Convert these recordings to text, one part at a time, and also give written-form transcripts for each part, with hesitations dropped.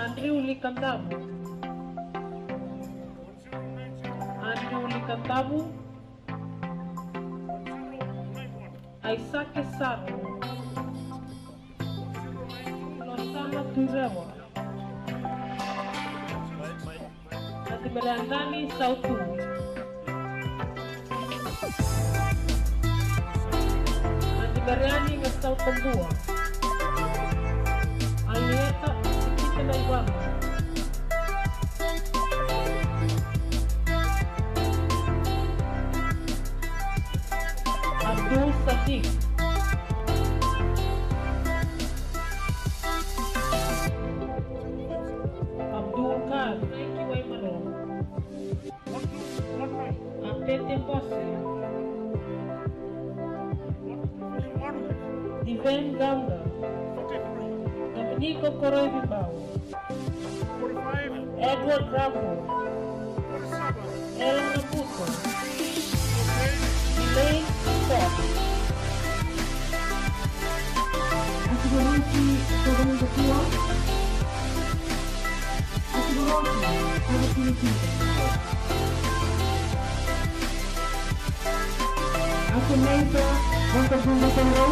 Andrew Likandabu. Andrew Likandabu. Aisake Saro. Losama Turewa. Adimerandani Sautu. Adimerani Ngasau Tambua. Alieta Sikita Naibama. Abdul Siddiq. Abdul Khan. Thank you, Emaro. Apete Bosse. Diven Ganga. Dominico Correvibao. Edward Bravo. El Naputo. Elaine Scott. Asiguransi Sobrang Ketua. Asiguransi Sobrang Pilipina. Asumenta Bangka Bunda Toro.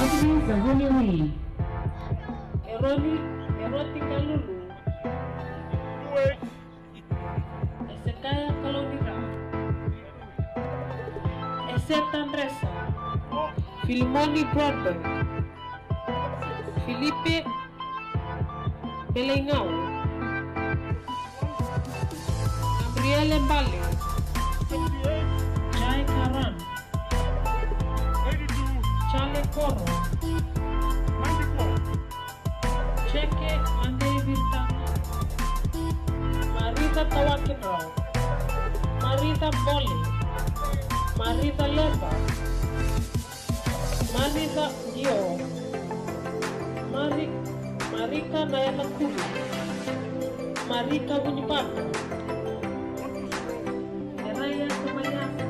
Asumenta Honiwi. Erotika Lulu. Esekaya Kalodira. Eset Andresa. Filmoni Broadband. Felipe Belengao. Gabriele Mbale. Jai Karan. Chale Koro. Cheke Ande Vintana. Marita Tawakinrao. Marita Bole. Marita Lemba. Marita Gio. Marika Nayana Kuru. Marika Bunipaka. Eraya Kumayasa.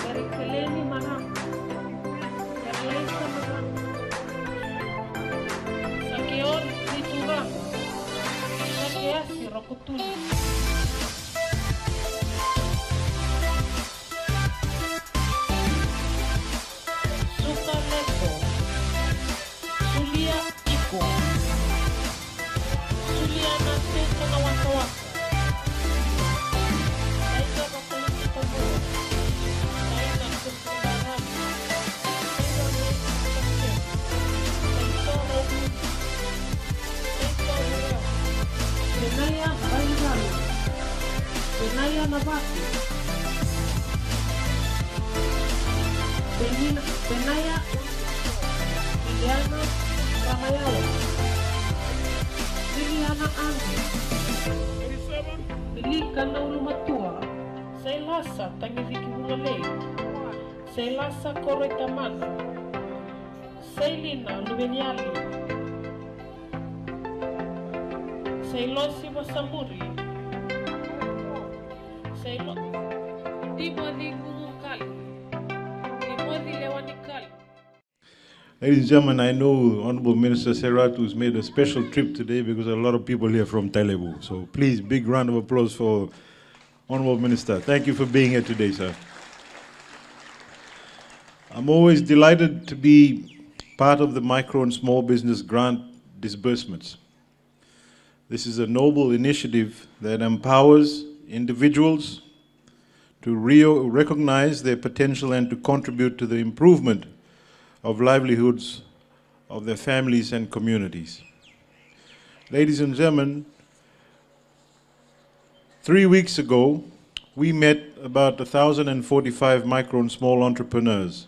Erikeleni Maham. Erleisa Maham. Sakeon Niturama. Sakeasi Rokutuli. Suka Neko. Sulia Iko. Sulia Nante Kanawakawaka. Aika Bakuliti Tamu. Aika Kukubaran. Aika Nekakake. Aika Robu. Aika Robu. Benaya Bailal. Benaya Nabati. Benaya Liliana Ramayawa. Liliana Andi. Lilika Naulumatua. Sailasa Tangiviki Hunalei. Sailasa Koretamana. Sailina Luveniali. Sailosi Wasamuri. Sailo Dimadi Gugukali. Dimadi Lewanikali. Ladies and gentlemen, I know Honorable Minister Seratu has made a special trip today because there are a lot of people here from Telebu. So please, big round of applause for Honorable Minister. Thank you for being here today, sir. I'm always delighted to be part of the micro and small business grant disbursements. This is a noble initiative that empowers individuals to recognize their potential and to contribute to the improvement of livelihoods of their families and communities. Ladies and gentlemen, 3 weeks ago, we met about 1,045 micro and small entrepreneurs,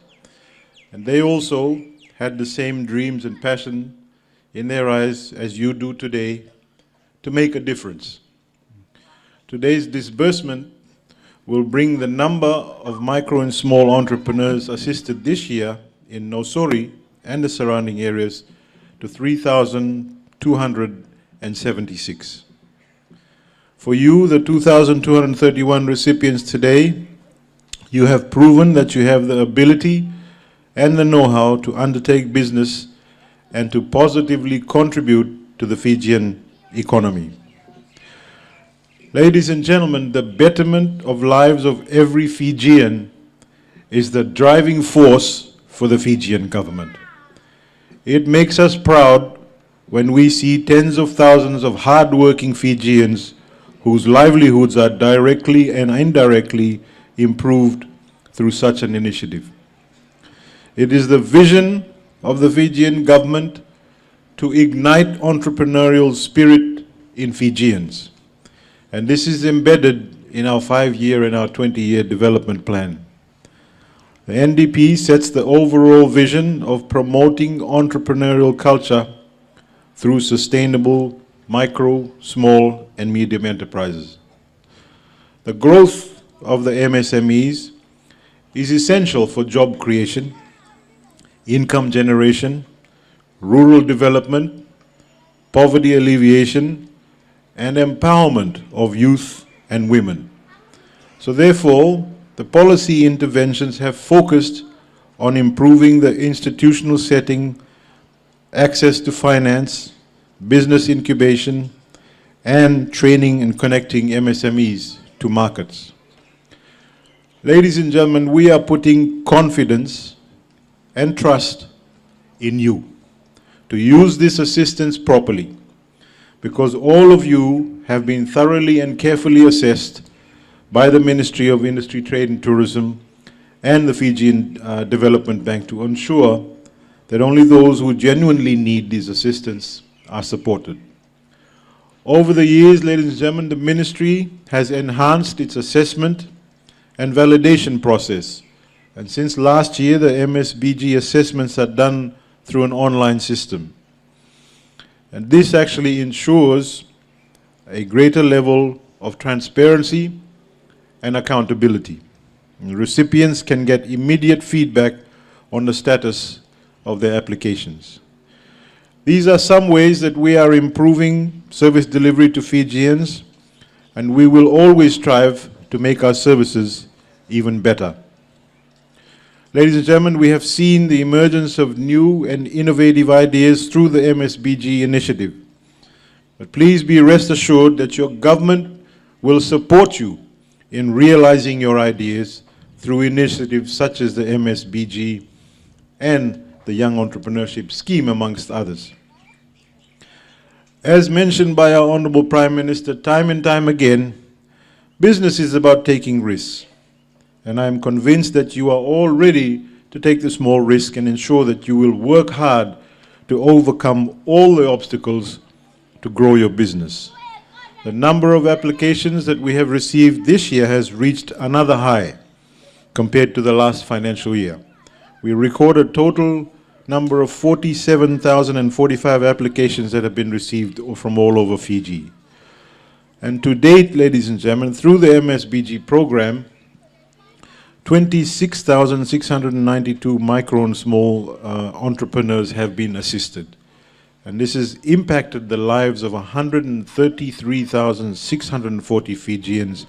and they also had the same dreams and passion in their eyes as you do today to make a difference. Today's disbursement will bring the number of micro and small entrepreneurs assisted this year in Nausori and the surrounding areas to 3,276. For you, the 2,231 recipients today, you have proven that you have the ability and the know-how to undertake business and to positively contribute to the Fijian economy. Ladies and gentlemen, the betterment of lives of every Fijian is the driving force for the Fijian government. It makes us proud when we see tens of thousands of hard-working Fijians whose livelihoods are directly and indirectly improved through such an initiative. It is the vision of the Fijian government to ignite entrepreneurial spirit in Fijians. And this is embedded in our 5-year and our 20-year development plan. The NDP sets the overall vision of promoting entrepreneurial culture through sustainable micro, small, and medium enterprises. The growth of the MSMEs is essential for job creation, income generation, rural development, poverty alleviation, and empowerment of youth and women. So therefore, the policy interventions have focused on improving the institutional setting, access to finance, business incubation, and training and connecting MSMEs to markets. Ladies and gentlemen, we are putting confidence and trust in you to use this assistance properly, because all of you have been thoroughly and carefully assessed by the Ministry of Industry, Trade and Tourism and the Fijian Development Bank to ensure that only those who genuinely need this assistance are supported. Over the years, ladies and gentlemen, the Ministry has enhanced its assessment and validation process. And since last year, the MSBG assessments are done through an online system. And this actually ensures a greater level of transparency and accountability. And recipients can get immediate feedback on the status of their applications. These are some ways that we are improving service delivery to Fijians, and we will always strive to make our services even better. Ladies and gentlemen, we have seen the emergence of new and innovative ideas through the MSBG initiative. But please be rest assured that your government will support you in realizing your ideas through initiatives such as the MSBG and the Young Entrepreneurship Scheme, amongst others. As mentioned by our Honorable Prime Minister time and time again, business is about taking risks. And I am convinced that you are all ready to take the small risk and ensure that you will work hard to overcome all the obstacles to grow your business. The number of applications that we have received this year has reached another high compared to the last financial year. We recorded a total number of 47,045 applications that have been received from all over Fiji. And to date, ladies and gentlemen, through the MSBG program, 26,692 micro and small entrepreneurs have been assisted. And this has impacted the lives of 133,640 Fijians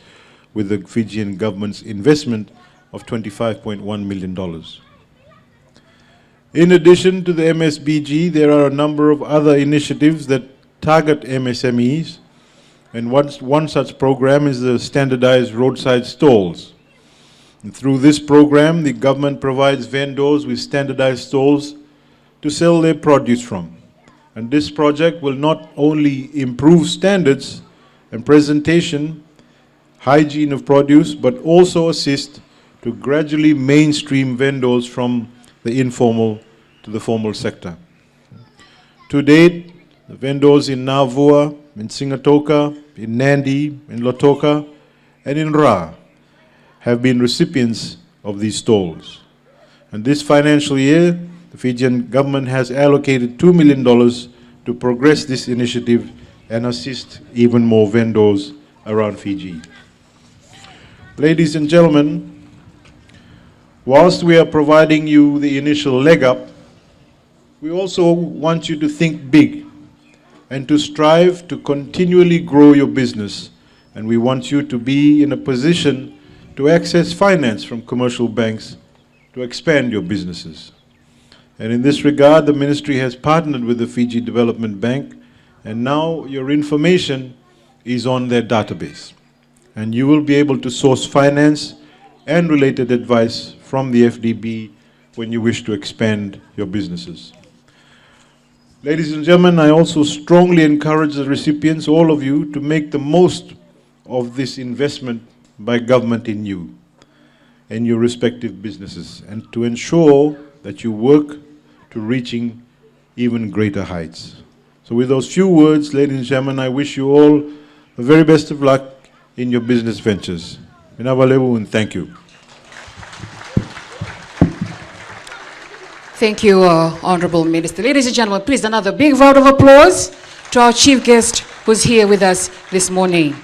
with the Fijian government's investment of $25.1 million. In addition to the MSBG, there are a number of other initiatives that target MSMEs. And one such program is the standardized roadside stalls. And through this program, the government provides vendors with standardized stalls to sell their produce from. And this project will not only improve standards and presentation, hygiene of produce, but also assist to gradually mainstream vendors from the informal to the formal sector. To date, the vendors in Navua, in Singatoka, in Nandi, in Lotoka, and in Ra have been recipients of these stalls. And this financial year, the Fijian government has allocated $2 million to progress this initiative and assist even more vendors around Fiji. Ladies and gentlemen, whilst we are providing you the initial leg up, we also want you to think big and to strive to continually grow your business. And we want you to be in a position to access finance from commercial banks to expand your businesses. And in this regard, the ministry has partnered with the Fiji Development Bank, and now your information is on their database. And you will be able to source finance and related advice from the FDB when you wish to expand your businesses. Ladies and gentlemen, I also strongly encourage the recipients, all of you, to make the most of this investment by government in you and your respective businesses, and to ensure that you work to reaching even greater heights. So with those few words, ladies and gentlemen, I wish you all the very best of luck in your business ventures. Minavalevu, and thank you. Thank you, Honorable Minister. Ladies and gentlemen, please another big round of applause to our chief guest who's here with us this morning.